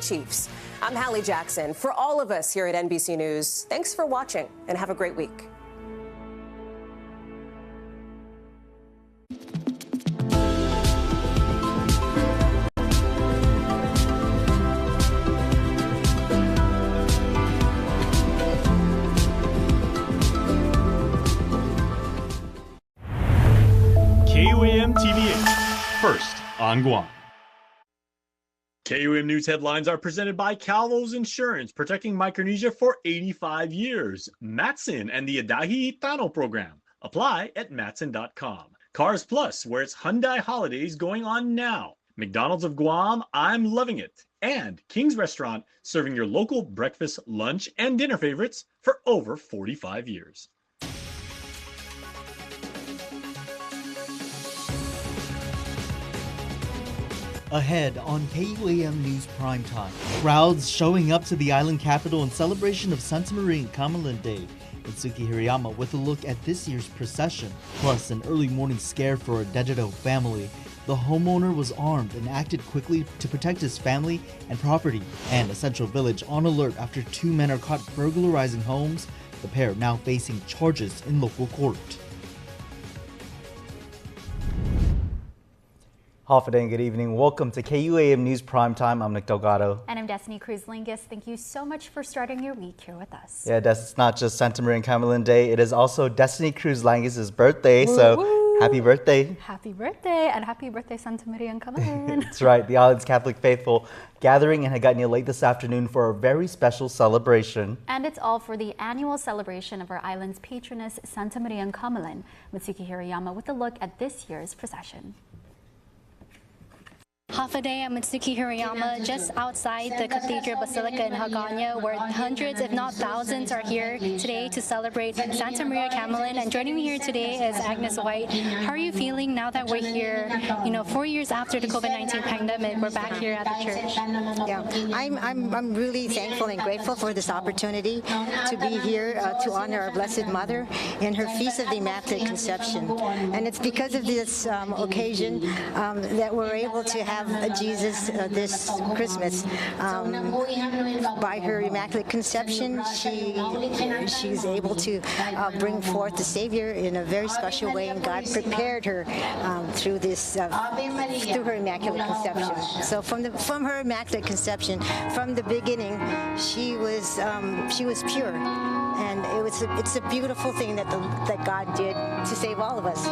Chiefs. I'm Hallie Jackson. For all of us here at NBC News, thanks for watching and have a great week. KUAM TV8, first on Guam. KUAM News headlines are presented by Calvo's Insurance, protecting Micronesia for 85 years. Matson and the Adahi Tano program. Apply at matson.com. Cars Plus, where it's Hyundai holidays going on now. McDonald's of Guam, I'm loving it. And King's Restaurant, serving your local breakfast, lunch, and dinner favorites for over 45 years. Ahead on KUAM News Primetime, crowds showing up to the island capital in celebration of Santa Maria and Kamalen Day. Mitsuki Hirayama with a look at this year's procession, plus an early morning scare for a Dededo family. The homeowner was armed and acted quickly to protect his family and property. And a Central Village on alert after two men are caught burglarizing homes. The pair now facing charges in local court. Hafa and good evening. Welcome to KUAM News Primetime. I'm Nick Delgado. And I'm Destiny Cruz-Lingus. Thank you so much for starting your week here with us. Yeah, it's not just Santa Maria and Kamalen Day. It is also Destiny Cruz-Lingus' birthday. Woo, so woo. Happy birthday. Happy birthday, and happy birthday, Santa Maria and Kamalen. That's right. The island's Catholic faithful gathering in Hagåtña late this afternoon for a very special celebration. And it's all for the annual celebration of our island's patroness, Santa Maria and Kamalen. Mitsuki Hirayama with a look at this year's procession. Hafa Day, I'm Mitsuki Hirayama, just outside the Cathedral Basilica in Hagåtña, where hundreds, if not thousands, are here today to celebrate Santa Maria Kamalen. And joining me here today is Agnes White. How are you feeling now that we're here? 4 years after the COVID-19 pandemic, we're back here at the church. Yeah, I'm really thankful and grateful for this opportunity to be here to honor our Blessed Mother in her Feast of the Immaculate Conception. And it's because of this occasion that we're able to have Jesus this Christmas. By her Immaculate Conception, she's able to bring forth the Savior in a very special way, and God prepared her through her Immaculate Conception. So from her Immaculate Conception, from the beginning, she was pure, and it's a beautiful thing that God did to save all of us.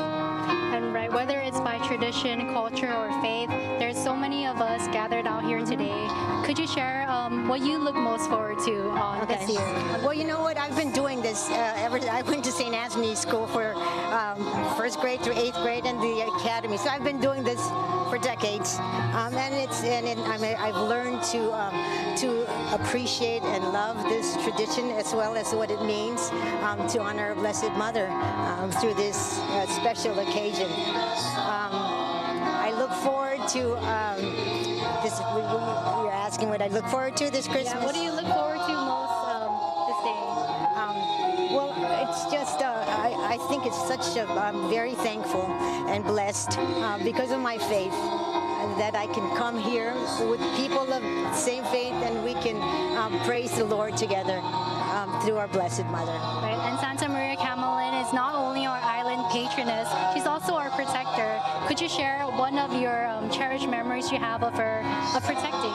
And right, whether it's by tradition, culture, or faith, there's so many of us gathered out here today. Could you share what you look most forward to this year? Well, you know what? I've been doing this I went to St. Anthony's School for first grade through 8th grade and the academy. So I've been doing this for decades, I've learned to appreciate and love this tradition as well as what it means to honor our Blessed Mother through this special occasion. I look forward to this. You're asking what I look forward to this Christmas. Yeah, what do you look forward to most this day? Well, it's just I think it's such a. I'm very thankful and blessed because of my faith that I can come here with people of the same faith, and we can praise the Lord together through our Blessed Mother. Right, and Santa Maria Kamalen is not only our island patroness, she's also our protector. Could you share one of your cherished memories you have of her protecting?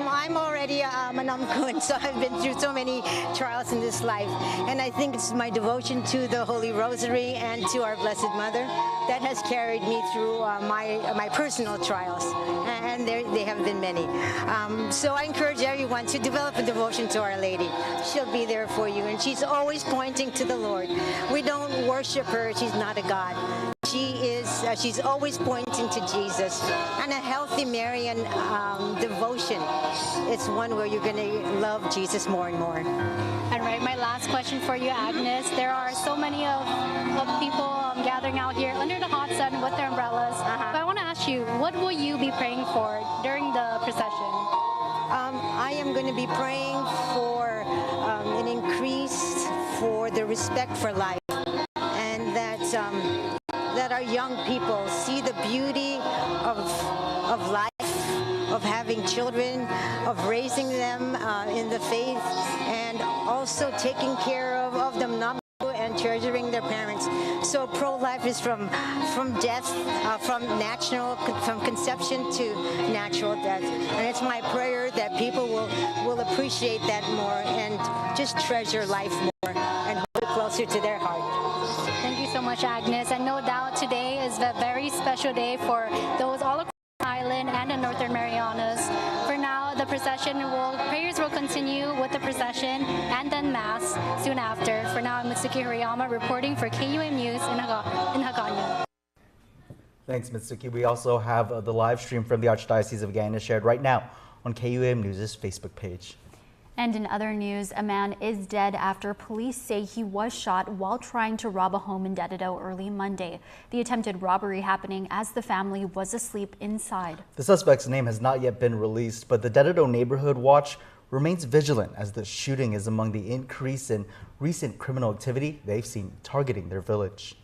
I'm already an Amkun, so I've been through so many trials in this life, and I think it's my devotion to the Holy Rosary and to our Blessed Mother that has carried me through my personal trials, and they have been many. So I encourage everyone to develop a devotion to Our Lady. She'll be there for you, and she's always pointing to the Lord. We don't worship her; she's not a god. She's always pointing to Jesus, and a healthy Marian devotion. It's one where you're going to love Jesus more and more. And right, my last question for you, Agnes. There are so many of people gathering out here under the hot sun with their umbrellas. But I want to ask you, what will you be praying for during the procession? I am going to be praying for an increase for the respect for life, and that our young people see the beauty of life of having children, of raising them in the faith, and also taking care of them not and treasuring their parents. So pro-life is from death, from conception to natural death. And it's my prayer that people will appreciate that more and just treasure life more and hold it closer to their heart. Thank you so much, Agnes. And no doubt today is a very special day for those all across the island and the Northern Marianas. For now, the prayers will continue with the procession and then Mass soon after. For now, I'm Mitsuki Hirayama reporting for KUAM News in Hagåtña. Thanks, Mitsuki. We also have the live stream from the Archdiocese of Guyana shared right now on KUAM News' Facebook page. And in other news, a man is dead after police say he was shot while trying to rob a home in Dededo early Monday. The attempted robbery happening as the family was asleep inside. The suspect's name has not yet been released, but the Dededo Neighborhood Watch remains vigilant as the shooting is among the increase in recent criminal activity they've seen targeting their village.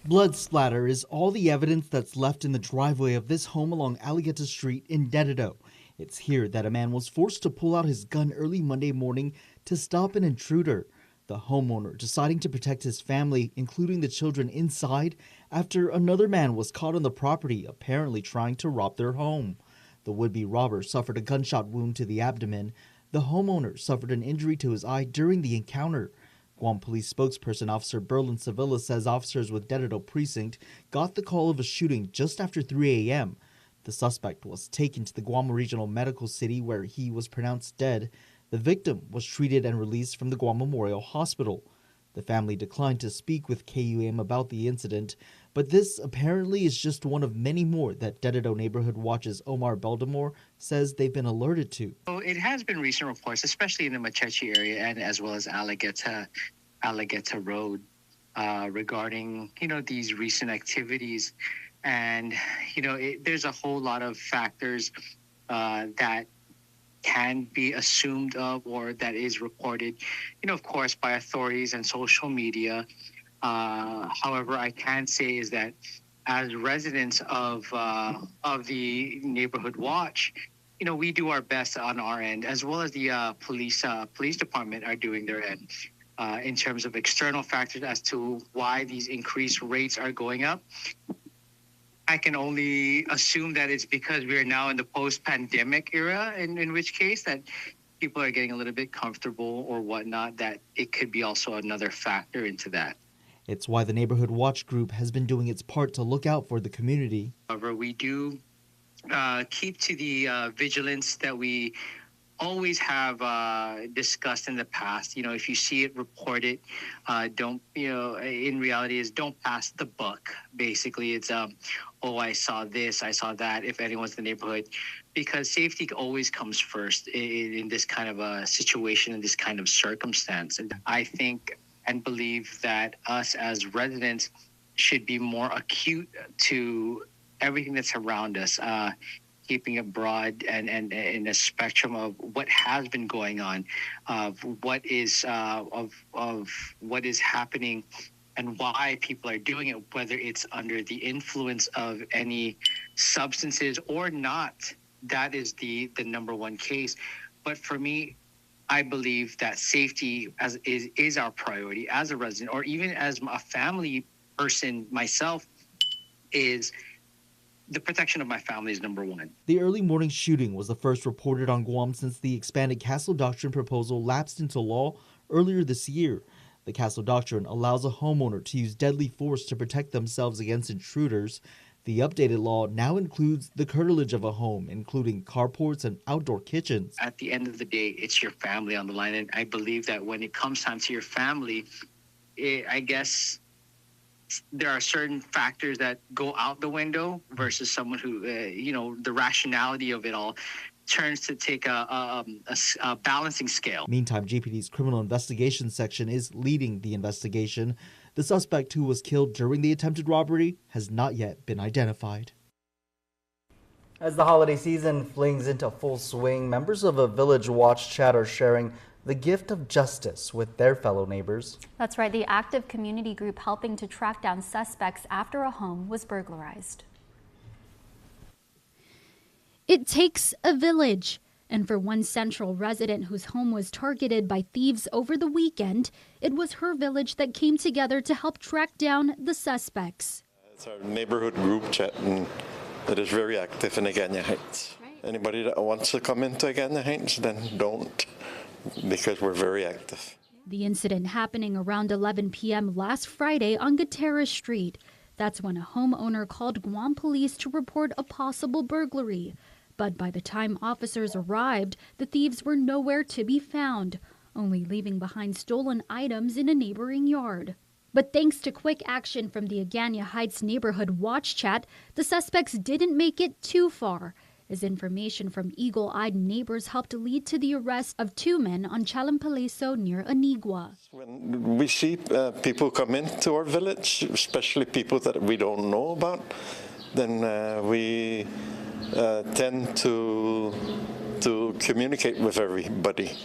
Blood splatter is all the evidence that's left in the driveway of this home along Alligator Street in Dededo. It's here that a man was forced to pull out his gun early Monday morning to stop an intruder. The homeowner deciding to protect his family, including the children inside, after another man was caught on the property, apparently trying to rob their home. The would-be robber suffered a gunshot wound to the abdomen. The homeowner suffered an injury to his eye during the encounter. Guam Police spokesperson Officer Berlin Sevilla says officers with Dededo Precinct got the call of a shooting just after 3 a.m. The suspect was taken to the Guam Regional Medical City where he was pronounced dead. The victim was treated and released from the Guam Memorial Hospital. The family declined to speak with KUAM about the incident, but this apparently is just one of many more that Dededo Neighborhood Watch's Omar Beldamore says they've been alerted to. So it has been recent reports, especially in the Machechi area and as well as Alligator Road, regarding, these recent activities. And, there's a whole lot of factors that can be assumed of or that is reported, of course, by authorities and social media. However, I can say is that as residents of the Neighborhood Watch, we do our best on our end, as well as the police department are doing their end in terms of external factors as to why these increased rates are going up. I can only assume that it's because we are now in the post-pandemic era, in which case that people are getting a little bit comfortable or whatnot, that it could be also another factor into that. It's why the Neighborhood Watch Group has been doing its part to look out for the community. However, we do keep to the vigilance that we always have discussed in the past. If you see it, report it. Don't, in reality is don't pass the buck. Basically, it's, I saw this, I saw that, if anyone's in the neighborhood, because safety always comes first in this kind of a situation, in this kind of circumstance. And I think and believe that us as residents should be more acute to everything that's around us. Keeping it broad and in a spectrum of what has been going on, of what is what is happening, and why people are doing it, whether it's under the influence of any substances or not. That is the number one case. But for me, I believe that safety is our priority as a resident, or even as a family person myself, is the protection of my family is number one. The early morning shooting was the first reported on Guam since the expanded Castle Doctrine proposal lapsed into law earlier this year. The Castle Doctrine allows a homeowner to use deadly force to protect themselves against intruders. The updated law now includes the curtilage of a home, including carports and outdoor kitchens. At the end of the day, it's your family on the line. And I believe that when it comes time to your family, I guess there are certain factors that go out the window versus someone who, the rationality of it all turns to take a balancing scale. Meantime, GPD's Criminal Investigations Section is leading the investigation. The suspect who was killed during the attempted robbery has not yet been identified. As the holiday season flings into full swing, members of a Village Watch chat are sharing the gift of justice with their fellow neighbors. That's right, the active community group helping to track down suspects after a home was burglarized. It takes a village. And for one Central resident whose home was targeted by thieves over the weekend, it was her village that came together to help track down the suspects. It's our neighborhood group chat, and it is very active in Agana Heights. Right. Anybody that wants to come into Agana Heights, then don't, because we're very active. The incident happening around 11 p.m. last Friday on Gutierrez Street. That's when a homeowner called KUAM police to report a possible burglary. But by the time officers arrived, the thieves were nowhere to be found, only leaving behind stolen items in a neighboring yard. But thanks to quick action from the Agana Heights Neighborhood Watch Chat, the suspects didn't make it too far, as information from eagle-eyed neighbors helped lead to the arrest of two men on Chalampaleso near Anigua. When we see people come into our village, especially people that we don't know about, then we tend to communicate with everybody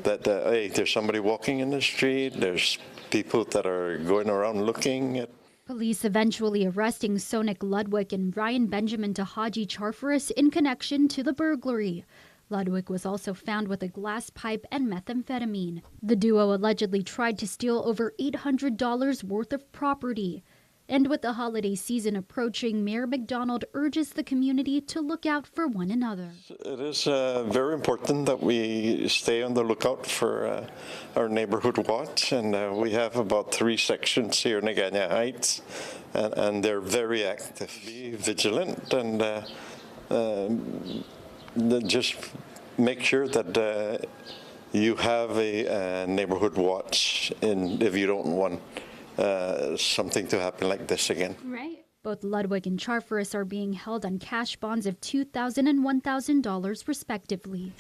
that hey, there's somebody walking in the street, there's people that are going around looking at. Police eventually arresting Sonic Ludwig and Ryan Benjamin Tahaji Charfaris in connection to the burglary. Ludwig was also found with a glass pipe and methamphetamine. The duo allegedly tried to steal over $800 worth of property. And with the holiday season approaching, Mayor McDonald urges the community to look out for one another. It is very important that we stay on the lookout for our neighborhood watch, and we have about 3 sections here in Agana Heights, and they're very active. Be vigilant and just make sure that you have a neighborhood watch, and if you don't want something to happen like this again. Right. Both Ludwig and Charfaris are being held on cash bonds of $2,000 and $1,000 respectively.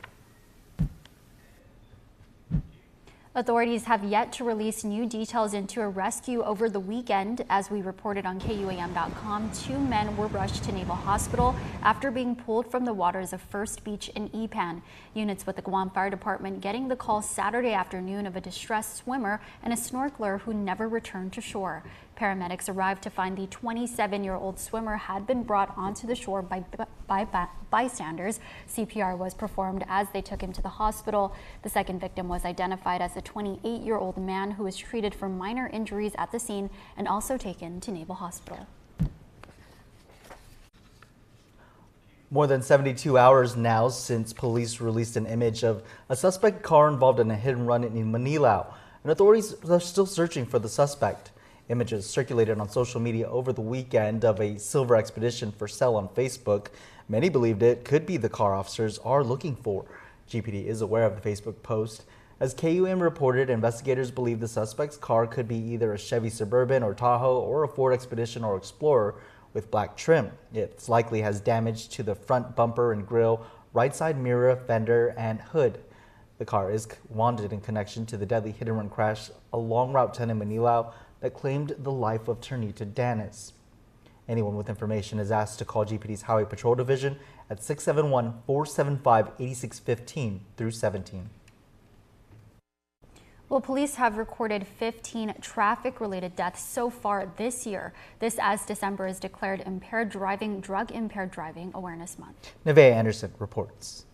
Authorities have yet to release new details into a rescue over the weekend. As we reported on KUAM.com, 2 men were rushed to Naval Hospital after being pulled from the waters of First Beach in Ipan. Units with the KUAM Fire Department getting the call Saturday afternoon of a distressed swimmer and a snorkeler who never returned to shore. Paramedics arrived to find the 27-year-old swimmer had been brought onto the shore by bystanders. CPR was performed as they took him to the hospital. The second victim was identified as a 28-year-old man who was treated for minor injuries at the scene and also taken to Naval Hospital. More than 72 hours now since police released an image of a suspect car involved in a hit and run in Manilao, and authorities are still searching for the suspect. Images circulated on social media over the weekend of a silver expedition for sale on Facebook. Many believed it could be the car officers are looking for. GPD is aware of the Facebook post. As KUAM reported, investigators believe the suspect's car could be either a Chevy Suburban or Tahoe or a Ford Expedition or Explorer with black trim. It likely has damage to the front bumper and grille, right side mirror, fender, and hood. The car is wanted in connection to the deadly hit-and-run crash along Route 10 in Manilao that claimed the life of Ternita Danis. Anyone with information is asked to call GPD's Highway Patrol Division at 671-475-8615 through 17. Well, police have recorded 15 traffic-related deaths so far this year. This as December is declared Impaired Driving, Drug-Impaired Driving Awareness Month. Nevaeh Anderson reports.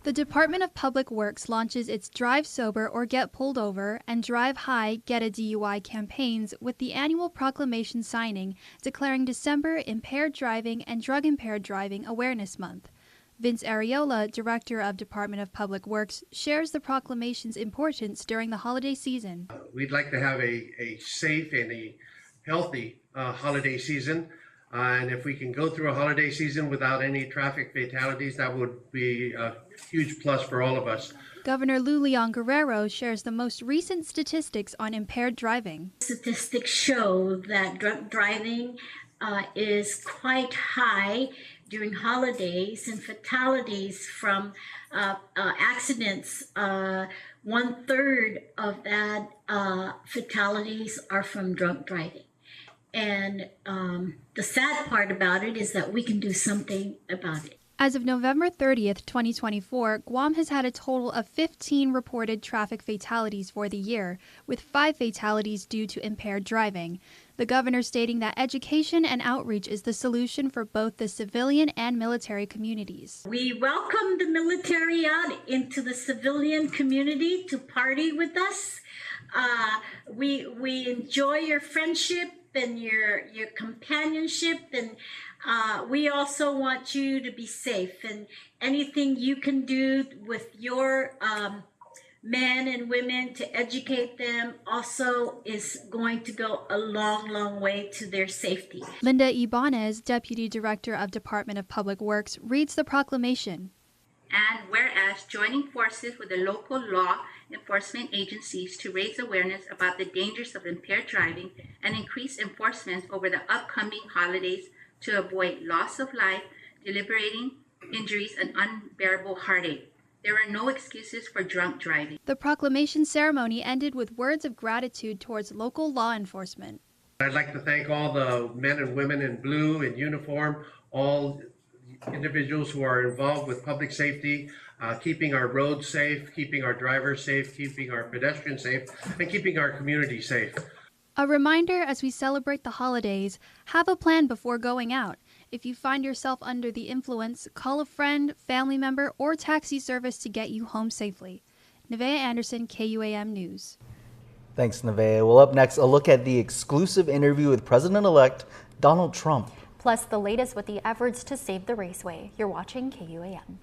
The Department of Public Works launches its Drive Sober or Get Pulled Over and Drive High, Get a DUI campaigns with the annual proclamation signing declaring December Impaired Driving and Drug-Impaired Driving Awareness Month. Vince Areola, Director of Department of Public Works, shares the proclamation's importance during the holiday season. We'd like to have a safe and a healthy holiday season. And if we can go through a holiday season without any traffic fatalities, that would be a huge plus for all of us. Governor Lou Leon Guerrero shares the most recent statistics on impaired driving. Statistics show that drunk driving is quite high during holidays, and fatalities from accidents, 1/3 of that fatalities are from drunk driving. And the sad part about it is that we can do something about it. As of November 30th, 2024, Guam has had a total of 15 reported traffic fatalities for the year, with 5 fatalities due to impaired driving. The governor stating that education and outreach is the solution for both the civilian and military communities. We welcome the military out into the civilian community to party with us. We enjoy your friendship and your companionship, and we also want you to be safe, and anything you can do with your men and women to educate them also is going to go a long, long way to their safety. Linda Ibanez, Deputy Director of Department of Public Works, reads the proclamation. And whereas joining forces with the local law enforcement agencies to raise awareness about the dangers of impaired driving and increase enforcement over the upcoming holidays to avoid loss of life, debilitating injuries, and unbearable heartache. There are no excuses for drunk driving. The proclamation ceremony ended with words of gratitude towards local law enforcement. I'd like to thank all the men and women in blue in uniform, all individuals who are involved with public safety, keeping our roads safe, keeping our drivers safe, keeping our pedestrians safe, and keeping our community safe. A reminder as we celebrate the holidays, have a plan before going out. If you find yourself under the influence, call a friend, family member, or taxi service to get you home safely. Nevaeh Anderson, KUAM News. Thanks, Nevaeh. Well, up next, a look at the exclusive interview with President-elect Donald Trump. Plus, the latest with the efforts to save the Raceway. You're watching KUAM.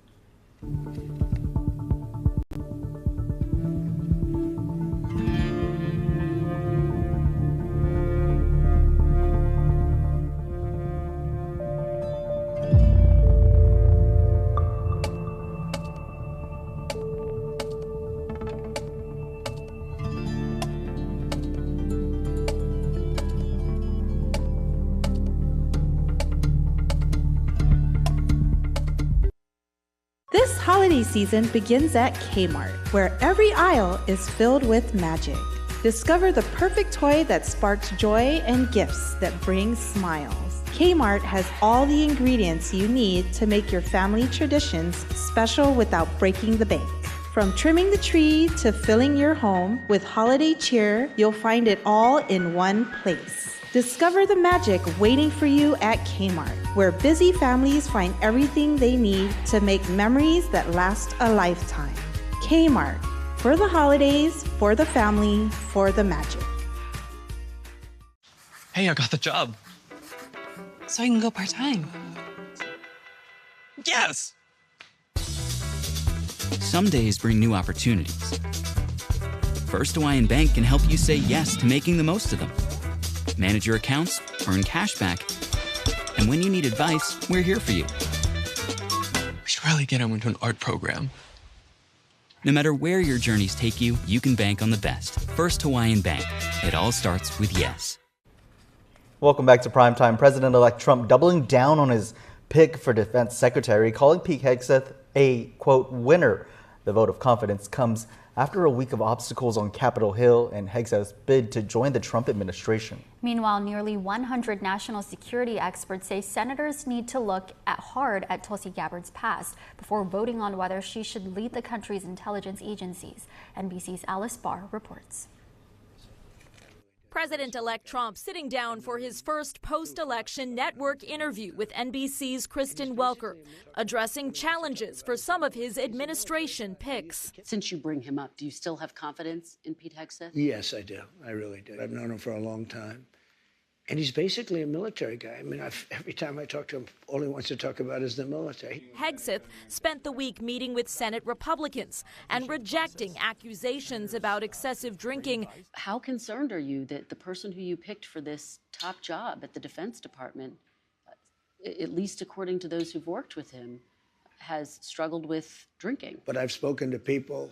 This holiday season begins at Kmart, where every aisle is filled with magic. Discover the perfect toy that sparks joy and gifts that bring smiles. Kmart has all the ingredients you need to make your family traditions special without breaking the bank. From trimming the tree to filling your home with holiday cheer, you'll find it all in one place. Discover the magic waiting for you at Kmart, where busy families find everything they need to make memories that last a lifetime. Kmart, for the holidays, for the family, for the magic. Hey, I got the job. So I can go part-time. Yes! Some days bring new opportunities. First Hawaiian Bank can help you say yes to making the most of them. Manage your accounts, earn cash back, and when you need advice, we're here for you. We should really get him into an art program. No matter where your journeys take you, you can bank on the best. First Hawaiian Bank. It all starts with yes. Welcome back to Primetime. President-elect Trump doubling down on his pick for defense secretary, calling Pete Hegseth a, quote, winner. The vote of confidence comes after a week of obstacles on Capitol Hill and Hegseth's bid to join the Trump administration. Meanwhile, nearly 100 national security experts say senators need to look hard at Tulsi Gabbard's past before voting on whether she should lead the country's intelligence agencies. NBC's Alice Barr reports. President-elect Trump sitting down for his first post-election network interview with NBC's Kristen Welker, addressing challenges for some of his administration picks. Since you bring him up, do you still have confidence in Pete Hegseth? Yes, I do. I really do. I've known him for a long time. And he's basically a military guy. I mean, every time I talk to him, all he wants to talk about is the military. Hegseth spent the week meeting with Senate Republicans and rejecting accusations about excessive drinking. How concerned are you that the person who you picked for this top job at the Defense Department, at least according to those who've worked with him, has struggled with drinking? But I've spoken to people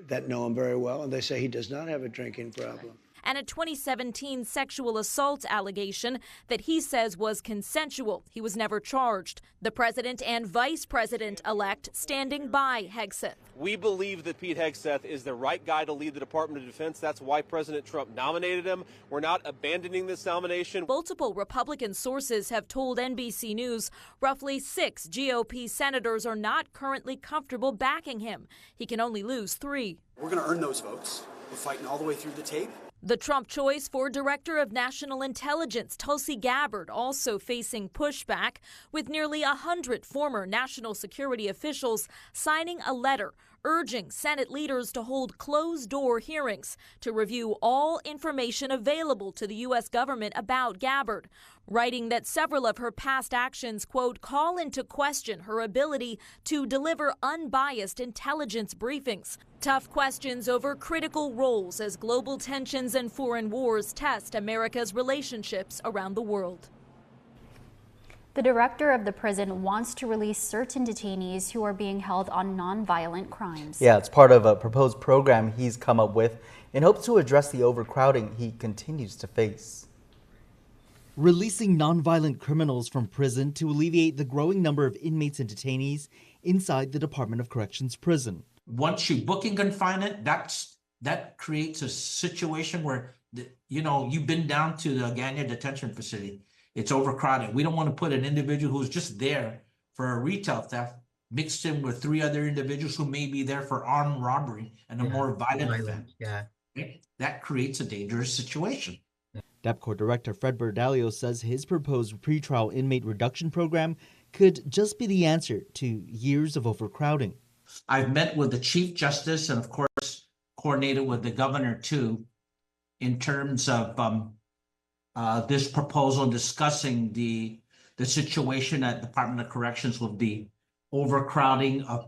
that know him very well, and they say he does not have a drinking problem. and a 2017 sexual assault allegation that he says was consensual. He was never charged. The president and vice president-elect standing by Hegseth. We believe that Pete Hegseth is the right guy to lead the Department of Defense. That's why President Trump nominated him. We're not abandoning this nomination. Multiple Republican sources have told NBC News roughly 6 GOP senators are not currently comfortable backing him. He can only lose 3. We're going to earn those votes. We're fighting all the way through the tape. The Trump choice for Director of National Intelligence, Tulsi Gabbard, also facing pushback, with nearly 100 former national security officials signing a letter urging Senate leaders to hold closed-door hearings to review all information available to the U.S. government about Gabbard, writing that several of her past actions, quote, call into question her ability to deliver unbiased intelligence briefings. Tough questions over critical roles as global tensions and foreign wars test America's relationships around the world. The director of the prison wants to release certain detainees who are being held on nonviolent crimes. Yeah, it's part of a proposed program he's come up with in hopes to address the overcrowding he continues to face. Releasing nonviolent criminals from prison to alleviate the growing number of inmates and detainees inside the Department of Corrections prison. Once you book in confinement, that creates a situation where, you've been down to the Ganya detention facility. It's overcrowded. We don't want to put an individual who's just there for a retail theft mixed in with 3 other individuals who may be there for armed robbery and a more violent offense. Yeah. That creates a dangerous situation. DEPCOR Director Fred Berdalio says his proposed pretrial inmate reduction program could just be the answer to years of overcrowding. I've met with the Chief Justice and, of course, coordinated with the governor, too, in terms of this proposal, discussing the situation at Department of Corrections with the overcrowding of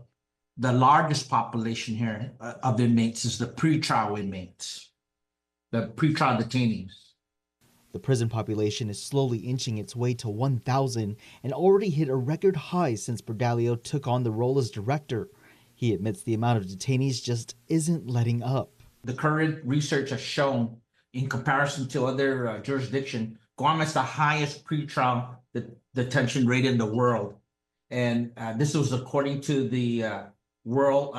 the largest population here of inmates is the pretrial inmates, the pretrial detainees. The prison population is slowly inching its way to 1,000 and already hit a record high since Berdalio took on the role as director. He admits the amount of detainees just isn't letting up. The current research has shown, in comparison to other jurisdictions, Guam has the highest pretrial detention rate in the world. And this was according to the World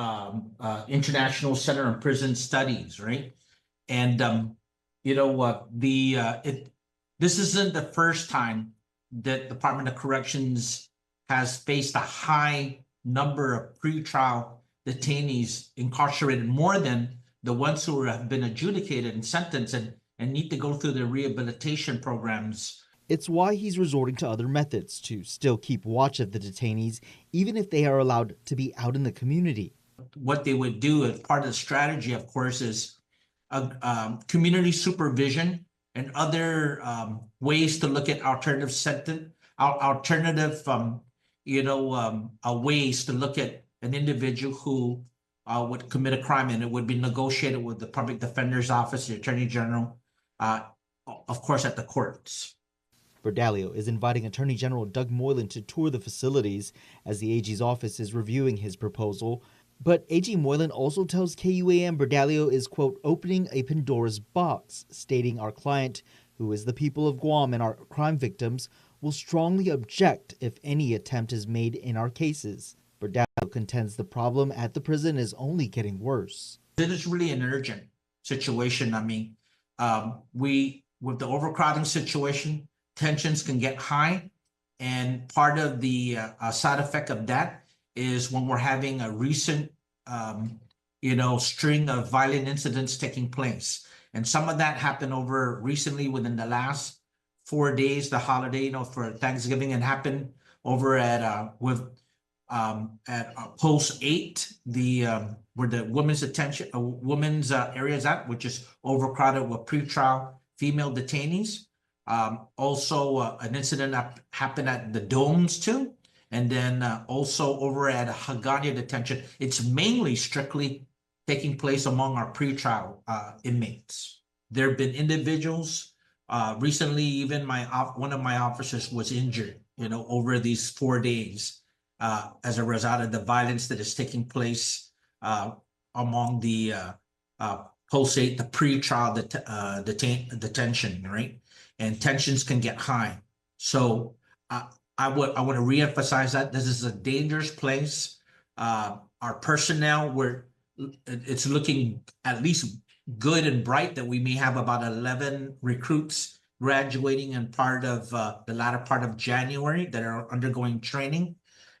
International Center on Prison Studies, right? And this isn't the first time that Department of Corrections has faced a high number of pretrial detainees incarcerated, more than the ones who have been adjudicated and sentenced and need to go through the rehabilitation programs. It's why he's resorting to other methods to still keep watch of the detainees, even if they are allowed to be out in the community. What they would do as part of the strategy, of course, is community supervision and other ways to look at alternative ways to look at an individual who would commit a crime, and it would be negotiated with the Public Defender's Office, the Attorney General, of course, at the courts. Berdalio is inviting Attorney General Doug Moylan to tour the facilities as the AG's office is reviewing his proposal. But AG Moylan also tells KUAM Berdalio is, quote, opening a Pandora's box, stating our client, who is the people of Guam and our crime victims, will strongly object if any attempt is made in our cases. Berdalio contends the problem at the prison is only getting worse. It is really an urgent situation. I mean, with the overcrowding situation, tensions can get high, and part of the side effect of that is when we're having a recent, string of violent incidents taking place. And some of that happened over recently within the last 4 days, the holiday, for Thanksgiving, and happened over at Post 8, where the women's area is at, which is overcrowded with pretrial female detainees. Also, an incident that happened at the Domes too, and then also over at Hagania detention. It's mainly strictly taking place among our pretrial inmates. There have been individuals recently, even one of my officers was injured, over these 4 days as a result of the violence that is taking place among the pulsate the pre-trial detention, right? And tensions can get high. So I want to reemphasize that this is a dangerous place. Our personnel, it's looking at least good and bright that we may have about 11 recruits graduating in the latter part of January that are undergoing training.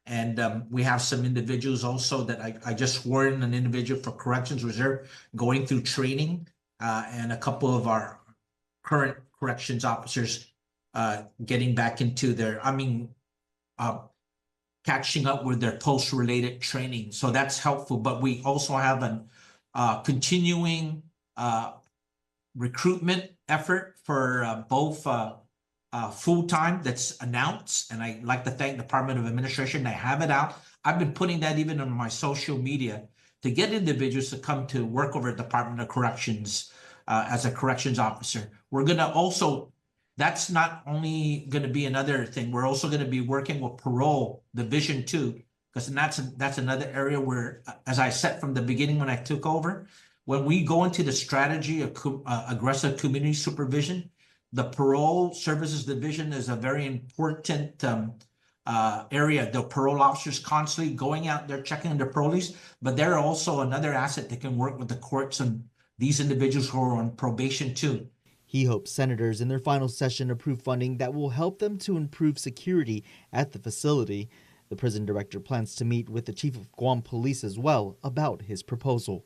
And we have some individuals also that I just swore in, an individual for Corrections Reserve going through training, and a couple of our current corrections officers getting back into catching up with their post-related training. So that's helpful. But we also have a continuing recruitment effort for both full-time that's announced, and I'd like to thank the Department of Administration. They have it out. I've been putting that even on my social media to get individuals to come to work over at Department of Corrections as a corrections officer. We're going to also, that's not only going to be another thing, we're also going to be working with parole division 2, because that's another area where, as I said from the beginning when I took over, when we go into the strategy of aggressive community supervision, the parole services division is a very important area. The parole officers constantly going out there checking their parolees, but they're also another asset that can work with the courts and these individuals who are on probation too. He hopes senators in their final session approve funding that will help them to improve security at the facility. The prison director plans to meet with the chief of Guam Police as well about his proposal.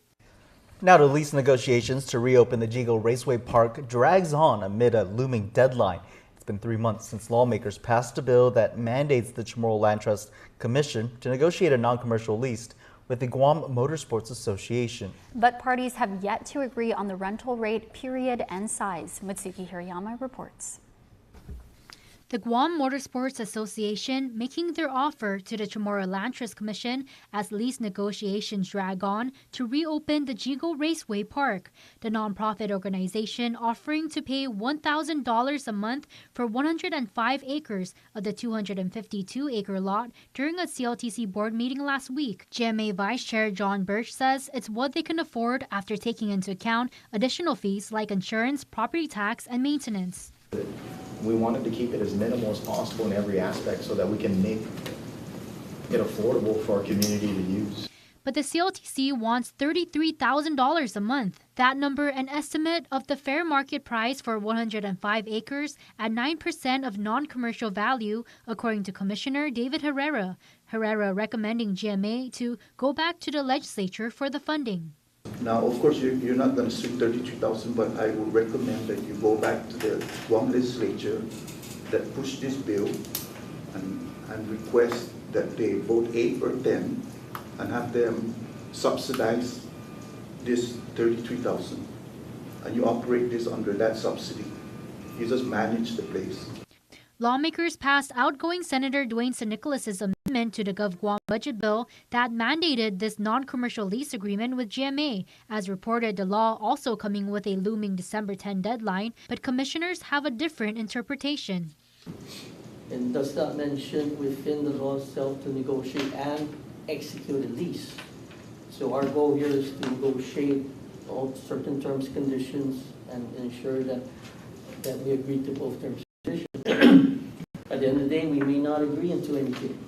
Now to lease negotiations to reopen the Jigo Raceway Park drags on amid a looming deadline. It's been 3 months since lawmakers passed a bill that mandates the Chamorro Land Trust Commission to negotiate a non-commercial lease with the Guam Motorsports Association. But parties have yet to agree on the rental rate, period, and size. Mitsuki Hirayama reports. The Guam Motorsports Association making their offer to the Chamorro Land Trust Commission as lease negotiations drag on to reopen the Jigo Raceway Park. The nonprofit organization offering to pay $1,000 a month for 105 acres of the 252-acre lot during a CLTC board meeting last week. GMA Vice Chair John Birch says it's what they can afford after taking into account additional fees like insurance, property tax, and maintenance. We wanted to keep it as minimal as possible in every aspect so that we can make it affordable for our community to use. But the CLTC wants $33,000 a month. That number an estimate of the fair market price for 105 acres at 9% of non-commercial value, according to Commissioner David Herrera. Herrera recommending GMA to go back to the legislature for the funding. Now, of course, you're not going to sue $32,000, but I would recommend that you go back to the Guam legislature that pushed this bill and request that they vote 8 or 10 and have them subsidize this $33,000. And you operate this under that subsidy. You just manage the place. Lawmakers passed outgoing Senator Dwayne San Nicolas's amendment to the GovGuam budget bill that mandated this non-commercial lease agreement with GMA. As reported, the law also coming with a looming December 10 deadline, but commissioners have a different interpretation. And does not mention within the law itself to negotiate and execute a lease. So our goal here is to negotiate all certain terms, conditions, and ensure that we agree to both terms. At the end of the day, we may not agree into anything.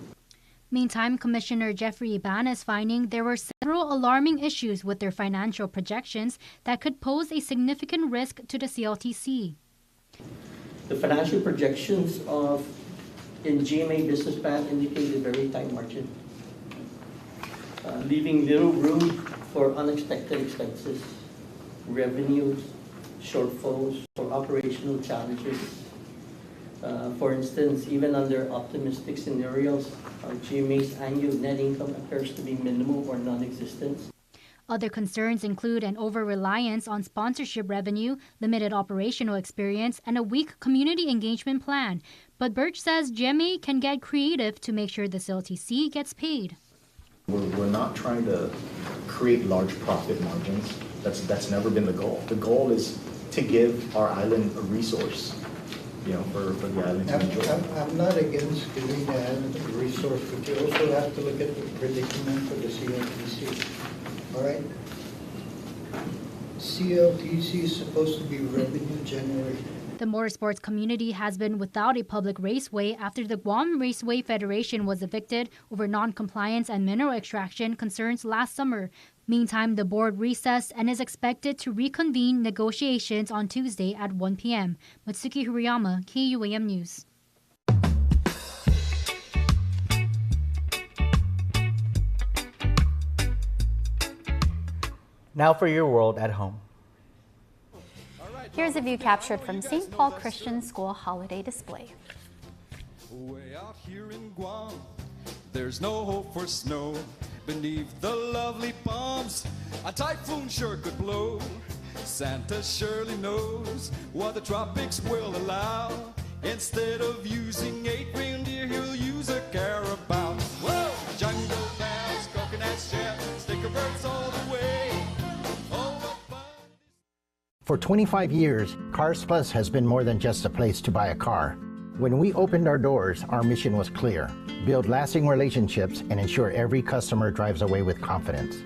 Meantime, Commissioner Jeffrey Iban is finding there were several alarming issues with their financial projections that could pose a significant risk to the CLTC. The financial projections in GMA business plan indicate a very tight margin, leaving little room for unexpected expenses, revenues, shortfalls, or operational challenges. For instance, even under optimistic scenarios, GMA's annual net income appears to be minimal or non-existent. Other concerns include an over-reliance on sponsorship revenue, limited operational experience, and a weak community engagement plan. But Birch says GMA can get creative to make sure the CLTC gets paid. We're not trying to create large profit margins. That's never been the goal. The goal is to give our island a resource. For the island to enjoy. I'm not against giving the island a resource, but you also have to look at the predicament for the CLTC. All right? CLTC is supposed to be revenue generating. The motorsports community has been without a public raceway after the Guam Raceway Federation was evicted over non-compliance and mineral extraction concerns last summer. Meantime, the board recessed and is expected to reconvene negotiations on Tuesday at 1 p.m. Matsuki Hirayama, KUAM News. Now for your world at home. Here's a view captured from St. Paul Christian School holiday display. Way out here in Guam, there's no hope for snow. Beneath the lovely palms, a typhoon sure could blow. Santa surely knows what the tropics will allow. Instead of using 8 reindeer, he'll use a carabao. Whoa! Jungle bells, coconuts, sticker birds all the way. For 25 years, Cars Plus has been more than just a place to buy a car. When we opened our doors, our mission was clear: build lasting relationships and ensure every customer drives away with confidence.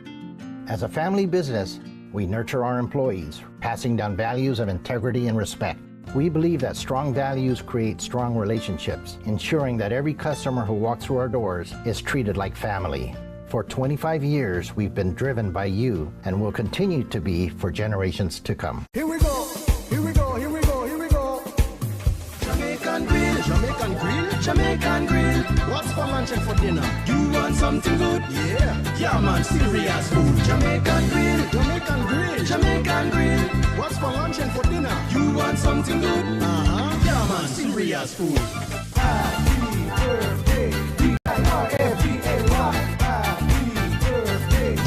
As a family business, we nurture our employees, passing down values of integrity and respect. We believe that strong values create strong relationships, ensuring that every customer who walks through our doors is treated like family. For 25 years, we've been driven by you and will continue to be for generations to come. Here we go, here we go, here we go, here we go. Jamaican grill, Jamaican grill, Jamaican grill. What's for lunch and for dinner? You want something good? Yeah man, serious food. Jamaican grill, Jamaican grill, Jamaican grill. What's for lunch and for dinner? You want something good? Yeah man, serious food. Happy birthday, D-I-R-F-G-A-Y.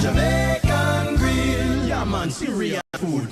Jamaican grill, yeah man, serious food.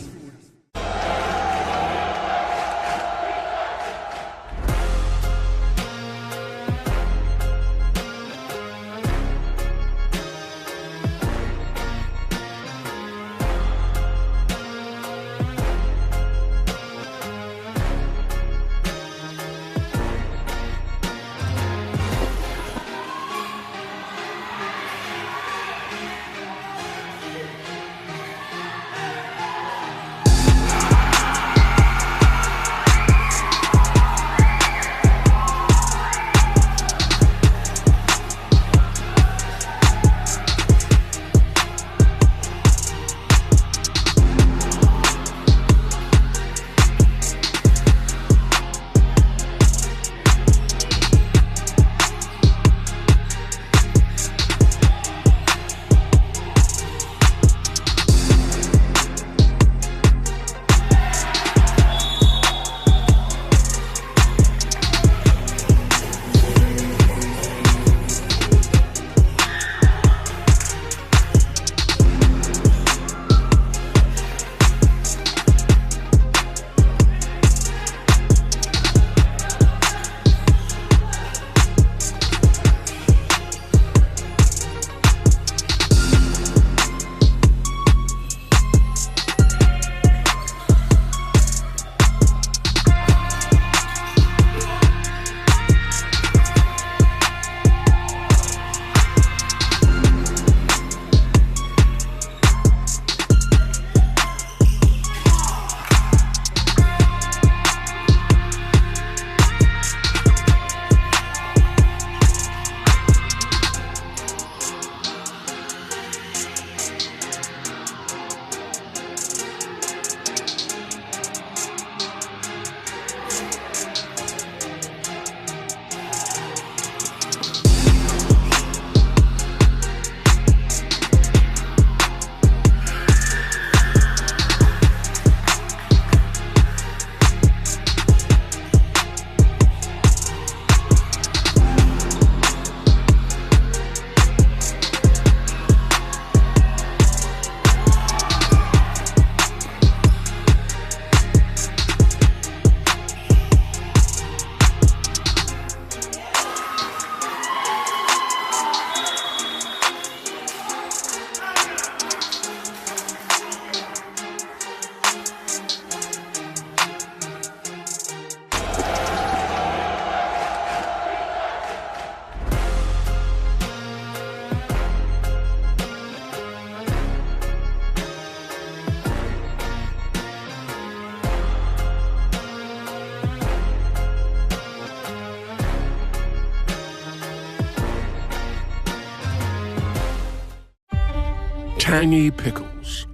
tangy pickles,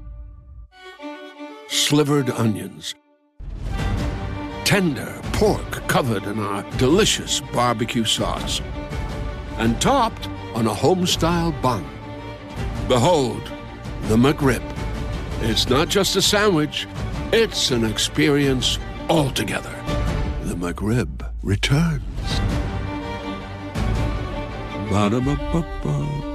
slivered onions, tender pork covered in our delicious barbecue sauce, and topped on a home-style bun. Behold, the McRib. It's not just a sandwich, it's an experience altogether. The McRib returns. Ba-da-ba-ba-ba.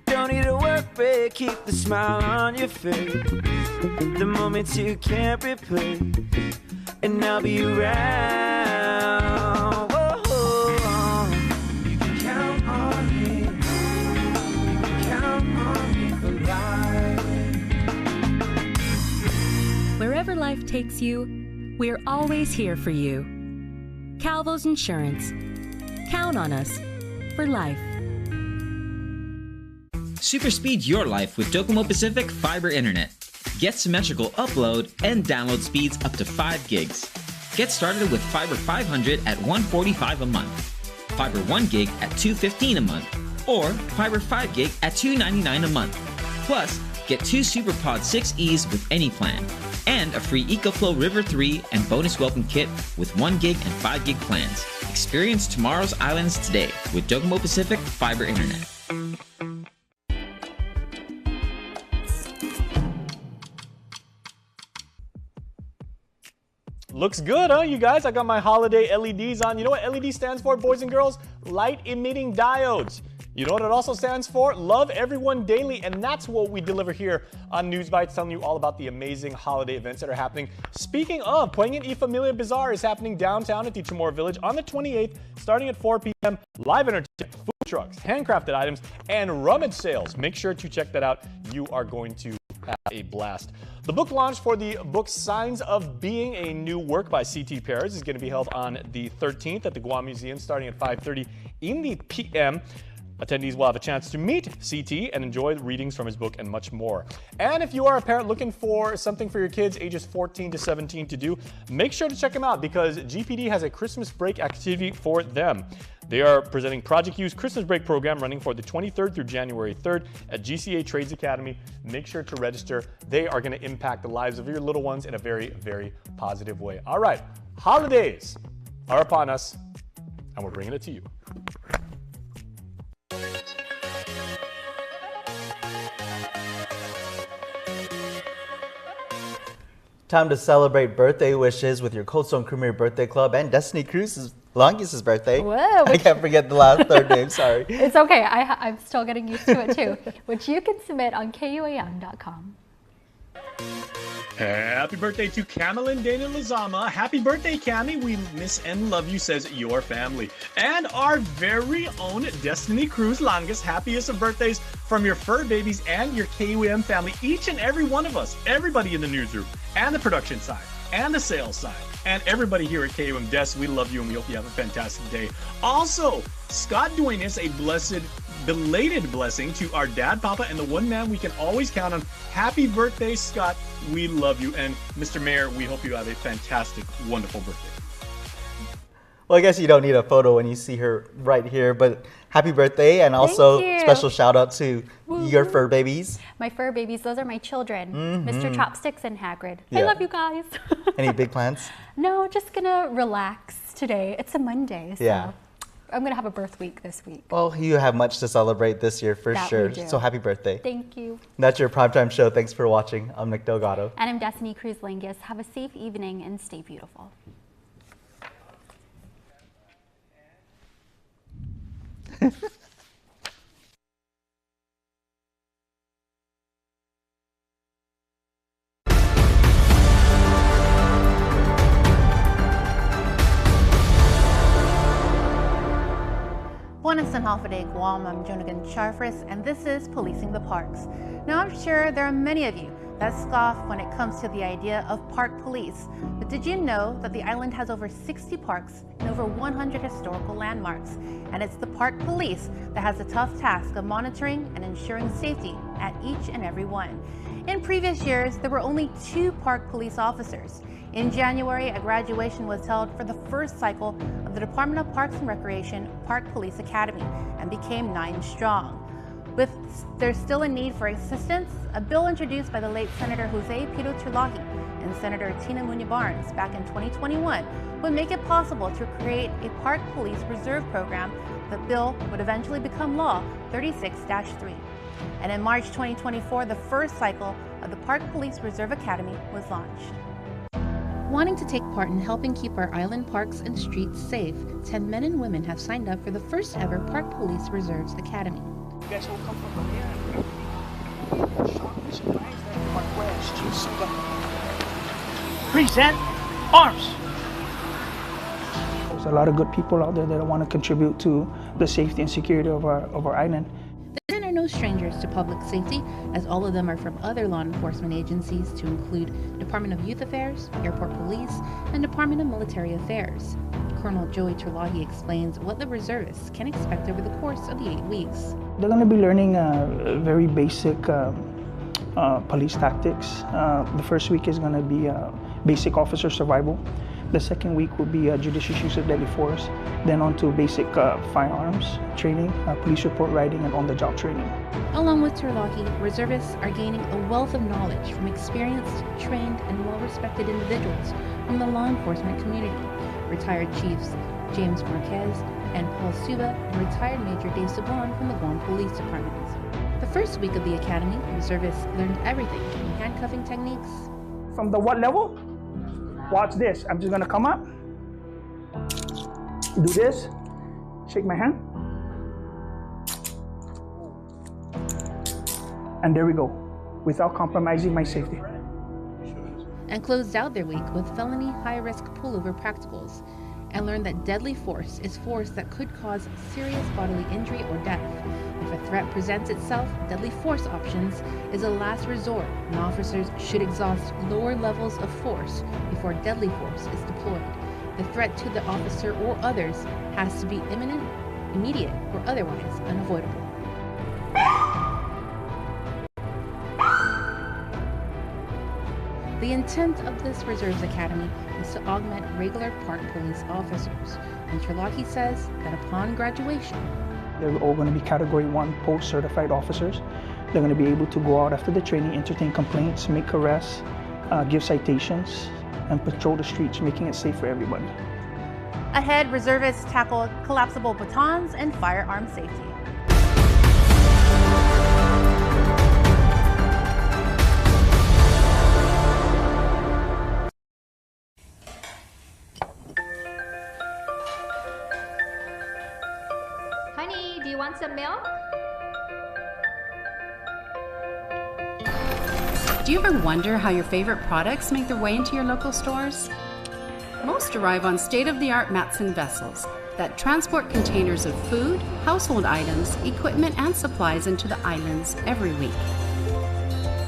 Don't need a work break, keep the smile on your face. The moments you can't replace, and I'll be around. Whoa. You can count on me. You can count on me for life. Wherever life takes you, we're always here for you. Calvo's Insurance. Count on us for life. Superspeed your life with Docomo Pacific Fiber Internet. Get symmetrical upload and download speeds up to 5 gigs. Get started with Fiber 500 at $145 a month, Fiber 1 gig at $215 a month, or Fiber 5 gig at $299 a month. Plus, get 2 SuperPod 6Es with any plan, and a free EcoFlow River 3 and bonus welcome kit with 1 gig and 5 gig plans. Experience tomorrow's islands today with Docomo Pacific Fiber Internet. Looks good, huh, you guys? I got my holiday LEDs on. You know what LED stands for, boys and girls? Light emitting diodes. You know what it also stands for? Love everyone daily, and that's what we deliver here on News Bites, telling you all about the amazing holiday events that are happening. Speaking of, Poignant y Familia Bazaar is happening downtown at the Chamorro Village on the 28th, starting at 4 p.m. Live entertainment, food trucks, handcrafted items, and rummage sales. Make sure to check that out. You are going to have a blast. The book launch for the book Signs of Being, a New Work by C.T. Perez, is going to be held on the 13th at the Guam Museum starting at 5:30 in the p.m. Attendees will have a chance to meet CT and enjoy readings from his book and much more. And if you are a parent looking for something for your kids ages 14 to 17 to do, make sure to check them out because GPD has a Christmas break activity for them. They are presenting Project U's Christmas break program running for the 23rd through January 3rd at GCA Trades Academy. Make sure to register. They are going to impact the lives of your little ones in a very, very positive way. All right, holidays are upon us, and we're bringing it to you. Time to celebrate birthday wishes with your Cold Stone Creamery Birthday Club and Destiny Cruz's Longest's birthday. Whoa, I can't forget the last third name, sorry. It's okay, I'm still getting used to it too, which you can submit on KUAM.com. Happy birthday to Kamalen Dana Lazama. Happy birthday, Cami. We miss and love you, says your family. And our very own Destiny Cruz Longest. Happiest of birthdays from your fur babies and your KUAM family. Each and every one of us, everybody in the newsroom and the production side and the sales side and everybody here at KUAM Des, we love you and we hope you have a fantastic day. Also, Scott Duenas, a blessed belated blessing to our dad, Papa, and the one man we can always count on. Happy birthday, Scott. We love you. And Mr. Mayor, we hope you have a fantastic, wonderful birthday. Well, I guess you don't need a photo when you see her right here, but happy birthday, and also special shout out to your fur babies. My fur babies, those are my children, Mr. Chopsticks and Hagrid. Yeah. I love you guys. Any big plans? No, just gonna relax today. It's a Monday, so yeah. I'm gonna have a birth week this week. Well, you have much to celebrate this year for sure. So happy birthday. Thank you. That's your primetime show. Thanks for watching. I'm Nick Delgado. And I'm Destiny Cruz Langus. Have a safe evening and stay beautiful. Buenas Halfaday, Guam. I'm Jonigan Charfris, and this is Policing the Parks. Now, I'm sure there are many of you that scoff when it comes to the idea of park police. But did you know that the island has over 60 parks and over 100 historical landmarks? And it's the park police that has the tough task of monitoring and ensuring safety at each and every one. In previous years, there were only 2 park police officers. In January, a graduation was held for the first cycle of the Department of Parks and Recreation Park Police Academy and became 9 strong. There's still a need for assistance, a bill introduced by the late Senator Jose Piro Turlahi and Senator Tina Muñoz Barnes back in 2021 would make it possible to create a Park Police Reserve program. The bill would eventually become Law 36-3. And in March 2024, the first cycle of the Park Police Reserve Academy was launched. Wanting to take part in helping keep our island parks and streets safe, 10 men and women have signed up for the first ever Park Police Reserves Academy. You guys all come from here. Park West. Present arms. There's a lot of good people out there that want to contribute to the safety and security of our island. The men are no strangers to public safety, as all of them are from other law enforcement agencies to include Department of Youth Affairs, Airport Police, and Department of Military Affairs. Colonel Joey Turlahi explains what the reservists can expect over the course of the 8 weeks. They're going to be learning very basic police tactics. The first week is going to be basic officer survival. The second week will be judicious use of deadly force, then on to basic firearms training, police report writing, and on-the-job training. Along with Turlahi, reservists are gaining a wealth of knowledge from experienced, trained, and well-respected individuals from the law enforcement community. Retired Chiefs James Marquez and Paul Suba and retired Major Dave Saban from the Guam Police Department. The first week of the academy, reservists learned everything from handcuffing techniques. From the what level? Watch this. I'm just gonna come up, do this, shake my hand, and there we go, without compromising my safety. And closed out their week with felony high-risk pullover practicals, and learned that deadly force is force that could cause serious bodily injury or death. If a threat presents itself, deadly force options is a last resort, and officers should exhaust lower levels of force before deadly force is deployed. The threat to the officer or others has to be imminent, immediate, or otherwise unavoidable. The intent of this Reserves Academy is to augment regular park police officers, and Turlahi says that upon graduation, they're all going to be Category 1 post-certified officers. They're going to be able to go out after the training, entertain complaints, make arrests, give citations, and patrol the streets, making it safe for everybody. Ahead, reservists tackle collapsible batons and firearm safety. Honey, do you want some milk? Do you ever wonder how your favorite products make their way into your local stores? Most arrive on state-of-the-art Matson vessels that transport containers of food, household items, equipment, and supplies into the islands every week.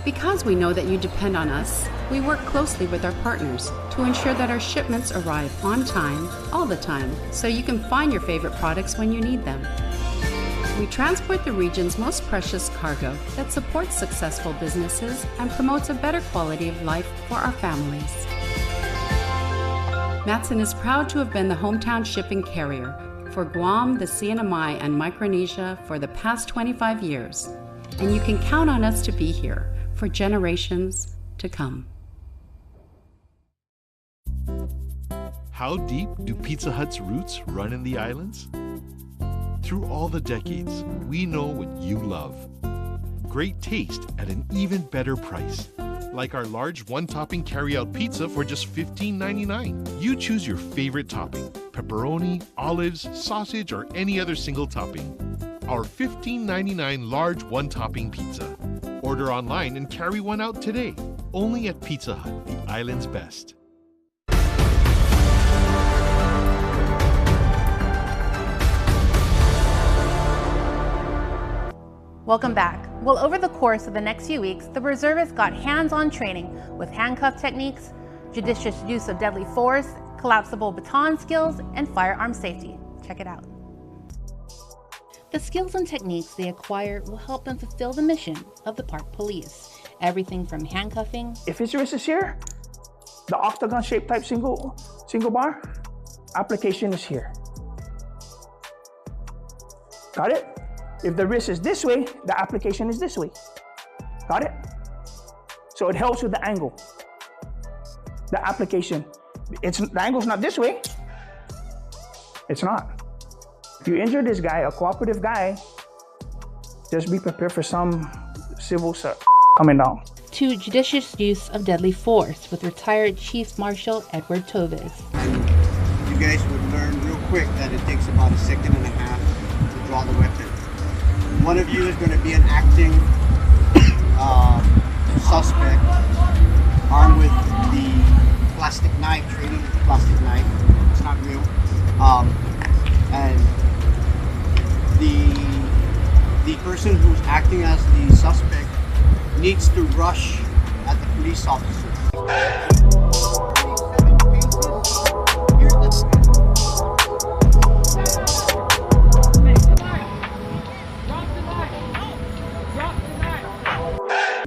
Because we know that you depend on us, we work closely with our partners to ensure that our shipments arrive on time, all the time, so you can find your favorite products when you need them. We transport the region's most precious cargo that supports successful businesses and promotes a better quality of life for our families. Matson is proud to have been the hometown shipping carrier for Guam, the CNMI, and Micronesia for the past 25 years, and you can count on us to be here for generations to come. How deep do Pizza Hut's roots run in the islands? Through all the decades, we know what you love. Great taste at an even better price. Like our large one-topping carry-out pizza for just $15.99. You choose your favorite topping, pepperoni, olives, sausage, or any other single topping. Our $15.99 large one-topping pizza. Order online and carry one out today. Only at Pizza Hut, the island's best. Welcome back. Well, over the course of the next few weeks, the reservists got hands-on training with handcuff techniques, judicious use of deadly force, collapsible baton skills, and firearm safety. Check it out. The skills and techniques they acquire will help them fulfill the mission of the Park Police. Everything from handcuffing. If his wrist is here, the octagon shaped type single bar, application is here. Got it? If the wrist is this way, the application is this way. Got it? So it helps with the angle. The application. The angle's not this way. It's not. If you injure this guy, a cooperative guy, just be prepared for some civil coming down. To judicious use of deadly force with retired Chief Marshal Edward Tovis. You guys would learn real quick that it takes about 1.5 seconds to draw the weapon. One of you is going to be an acting suspect armed with the plastic knife, trading plastic knife. It's not real. And the person who's acting as the suspect needs to rush at the police officer.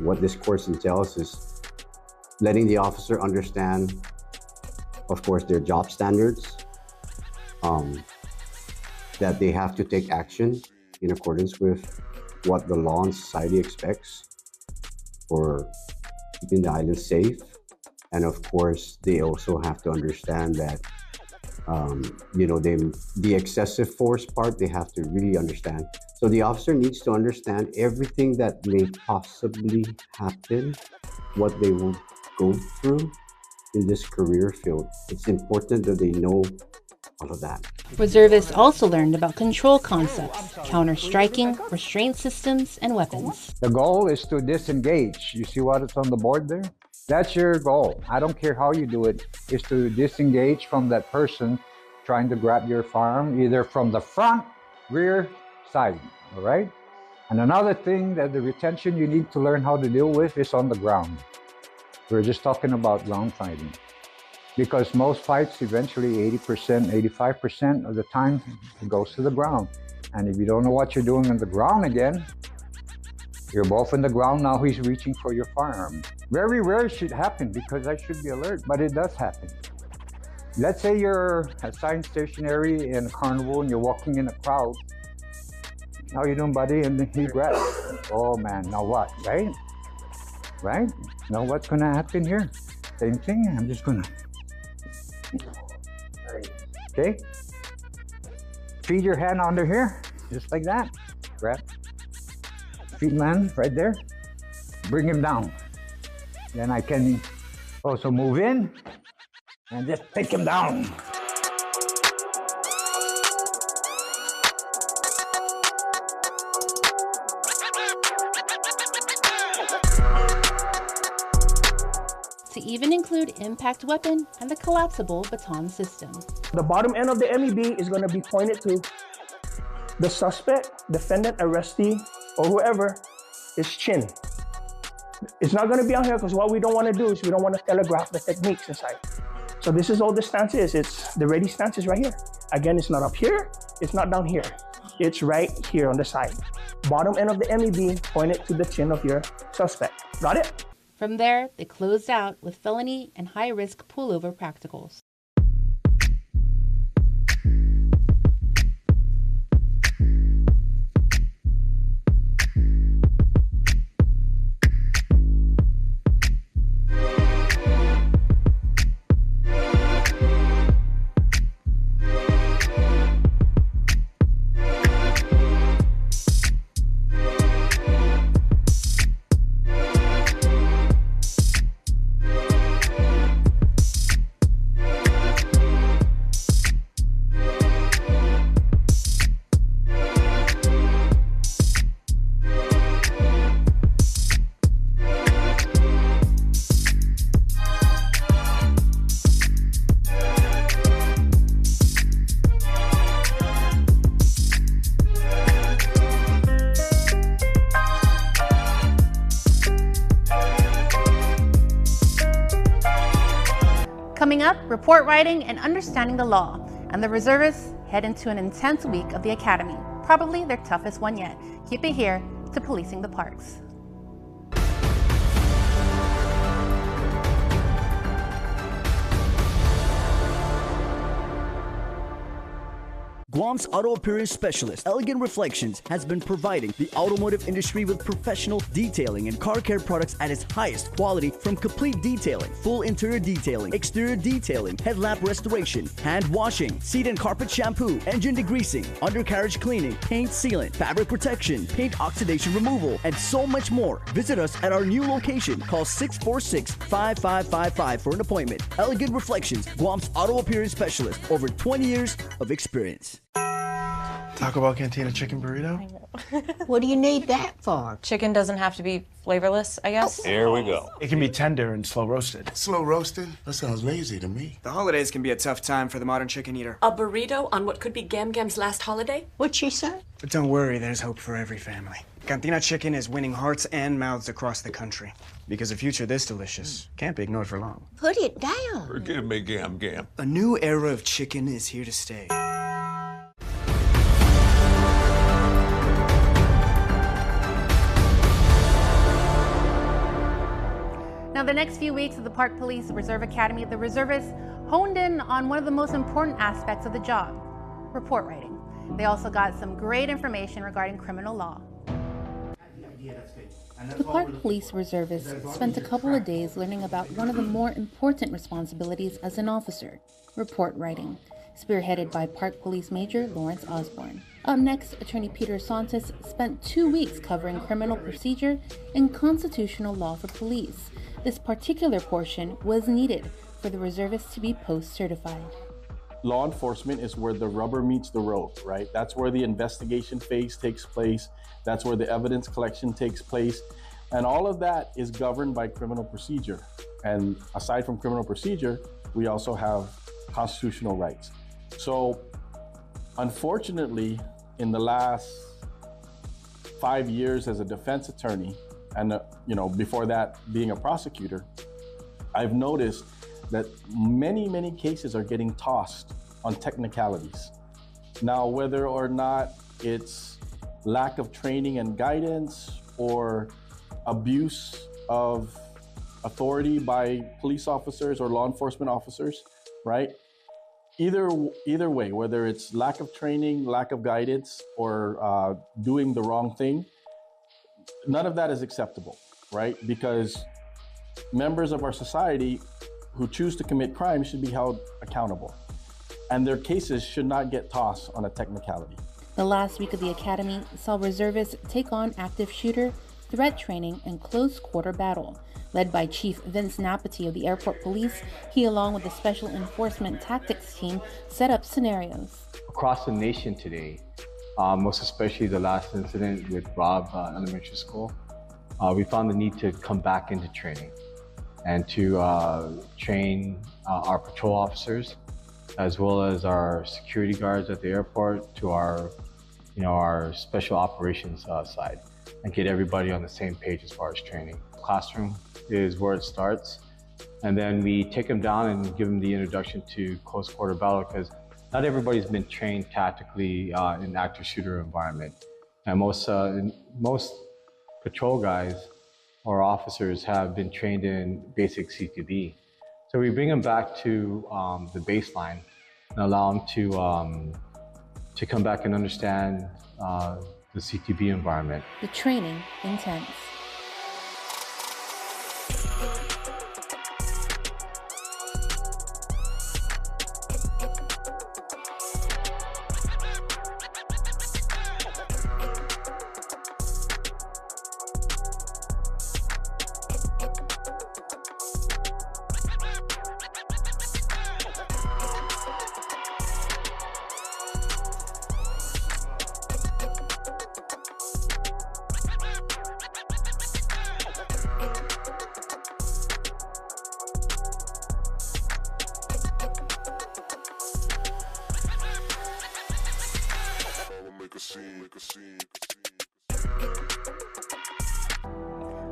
What this course entails is letting the officer understand, of course, their job standards, that they have to take action in accordance with what the law and society expects for keeping the island safe. And of course, they also have to understand that, the excessive force part, they have to really understand. So the officer needs to understand everything that may possibly happen, what they will go through in this career field. It's important that they know all of that. Reservists also learned about control concepts, counter-striking, restraint systems, and weapons. The goal is to disengage. You see what is on the board there? That's your goal. I don't care how you do it, is to disengage from that person trying to grab your firearm, either from the front, rear, side, all right? And another thing that the retention you need to learn how to deal with is on the ground. We're just talking about ground fighting. Because most fights, eventually 80%, 85% of the time, it goes to the ground. And if you don't know what you're doing on the ground again, you're both on the ground, now he's reaching for your firearm. Very rare it should happen because I should be alert, but it does happen. Let's say you're assigned stationary in a carnival and you're walking in a crowd. How you doing, buddy? And then he grabs. Oh man, now what, right? Right? Now what's gonna happen here? Same thing, I'm just gonna... Okay? Feed your hand under here, just like that. Grab. Feed man right there. Bring him down. Then I can also move in and just take him down. To even include impact weapon and the collapsible baton system. The bottom end of the MEB is going to be pointed to the suspect, defendant, arrestee, or whoever is chin. It's not going to be out here because what we don't want to do is we don't want to telegraph the techniques inside. So this is all the stance is. It's the ready stance is right here. Again, it's not up here. It's not down here. It's right here on the side. Bottom end of the MEB pointed to the chin of your suspect. Got it? From there, they closed out with felony and high-risk pullover practicals. Coming up, report writing and understanding the law, and the reservists head into an intense week of the academy, probably their toughest one yet. Keep it here to Policing the Parks. Guam's auto appearance specialist, Elegant Reflections, has been providing the automotive industry with professional detailing and car care products at its highest quality, from complete detailing, full interior detailing, exterior detailing, headlamp restoration, hand washing, seat and carpet shampoo, engine degreasing, undercarriage cleaning, paint sealant, fabric protection, paint oxidation removal, and so much more. Visit us at our new location. Call 646-5555 for an appointment. Elegant Reflections, Guam's auto appearance specialist. Over 20 years of experience. Taco Bell Cantina chicken burrito? What do you need that for? Chicken doesn't have to be flavorless, I guess. Here we go. It can be tender and slow roasted. Slow roasted? That sounds lazy to me. The holidays can be a tough time for the modern chicken eater. A burrito on what could be Gam Gam's last holiday? What'd she say? But don't worry, there's hope for every family. Cantina chicken is winning hearts and mouths across the country. Because a future this delicious can't be ignored for long. Put it down. Forgive me, Gam Gam. A new era of chicken is here to stay. Now, the next few weeks at the Park Police Reserve Academy, the reservists honed in on one of the most important aspects of the job, report writing. They also got some great information regarding criminal law. The Park Police Reservists spent a couple of days learning about one of the more important responsibilities as an officer, report writing, spearheaded by Park Police Major Lawrence Osborne. Up next, Attorney Peter Santos spent 2 weeks covering criminal procedure and constitutional law for police. This particular portion was needed for the reservists to be post-certified. Law enforcement is where the rubber meets the road, right? That's where the investigation phase takes place. That's where the evidence collection takes place. And all of that is governed by criminal procedure. And aside from criminal procedure, we also have constitutional rights. So unfortunately, in the last 5 years as a defense attorney, and before that being a prosecutor, I've noticed that many cases are getting tossed on technicalities. Now, whether or not it's lack of training and guidance or abuse of authority by police officers or law enforcement officers, right? Either way, whether it's lack of training, lack of guidance, or doing the wrong thing, none of that is acceptable, right? Because members of our society who choose to commit crime should be held accountable, and their cases should not get tossed on a technicality. The last week of the academy saw reservists take on active shooter, threat training, and close quarter battle. Led by Chief Vince Napati of the Airport Police, he, along with the Special Enforcement Tactics team, set up scenarios. Across the nation today, most especially the last incident with Robb Elementary School, we found the need to come back into training and to train our patrol officers, as well as our security guards at the airport, to our special operations side, and get everybody on the same page as far as training. Classroom is where it starts, and then we take them down and give them the introduction to close quarter battle, because not everybody's been trained tactically in active shooter environment, and most patrol guys or officers have been trained in basic CTB. So we bring them back to the baseline and allow them to come back and understand the CTB environment. The training intense.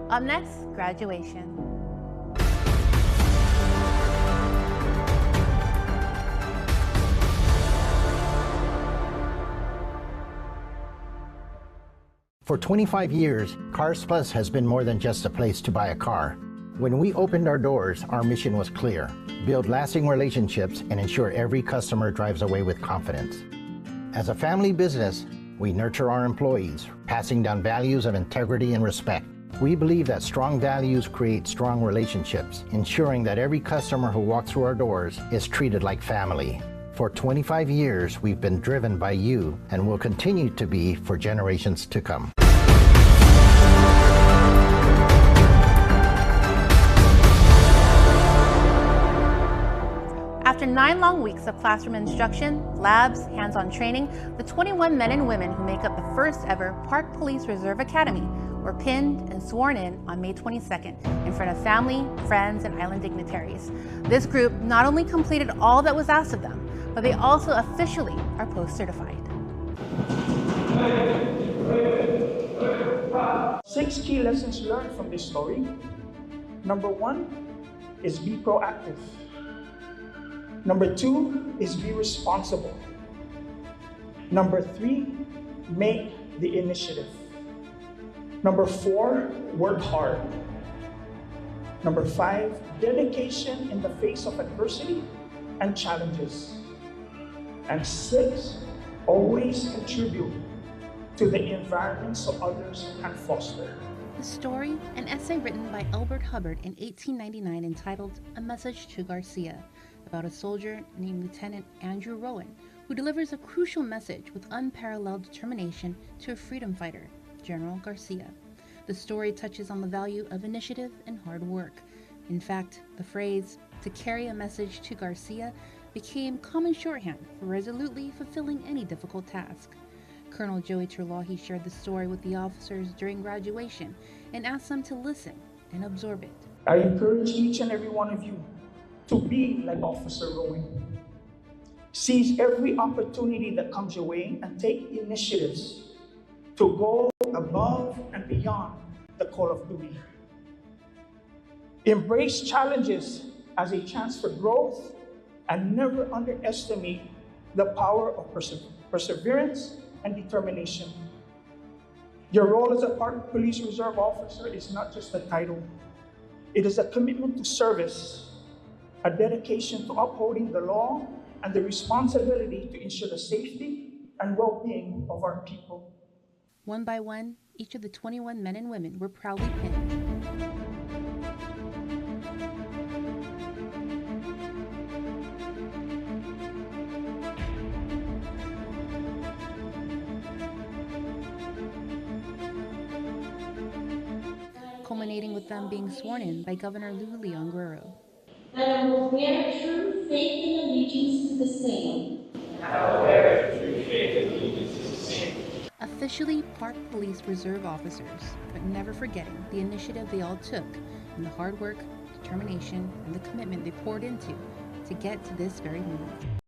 Up next, graduation. For 25 years, Cars Plus has been more than just a place to buy a car. When we opened our doors, our mission was clear: build lasting relationships and ensure every customer drives away with confidence. As a family business, we nurture our employees, passing down values of integrity and respect. We believe that strong values create strong relationships, ensuring that every customer who walks through our doors is treated like family. For 25 years, we've been driven by you and will continue to be for generations to come. After 9 long weeks of classroom instruction, labs, hands-on training, the 21 men and women who make up the first ever Park Police Reserve Academy were pinned and sworn in on May 22nd in front of family, friends, and island dignitaries. This group not only completed all that was asked of them, but they also officially are post-certified. 6 key lessons learned from this story. Number 1 is be proactive. Number 2 is be responsible. Number 3, make the initiative. Number 4, work hard. Number 5, dedication in the face of adversity and challenges. And 6, always contribute to the environment so others can foster. The story, an essay written by Elbert Hubbard in 1899 entitled A Message to Garcia, about a soldier named Lieutenant Andrew Rowan, who delivers a crucial message with unparalleled determination to a freedom fighter, General Garcia. The story touches on the value of initiative and hard work. In fact, the phrase, "to carry a message to Garcia," became common shorthand for resolutely fulfilling any difficult task. Colonel Joey Terlahi shared the story with the officers during graduation and asked them to listen and absorb it. I encourage each and every one of you to be like Officer Rowan. Seize every opportunity that comes your way and take initiatives to go above and beyond the call of duty. Embrace challenges as a chance for growth and never underestimate the power of perseverance and determination. Your role as a Park Police Reserve officer is not just a title. It is a commitment to service, a dedication to upholding the law, and the responsibility to ensure the safety and well-being of our people. One by one, each of the 21 men and women were proudly pinned. Culminating with them being sworn in by Governor Lou Leon Guerrero. That I will bear true faith and allegiance to the same. Officially Park Police Reserve officers, but never forgetting the initiative they all took and the hard work, determination, and the commitment they poured into to get to this very moment.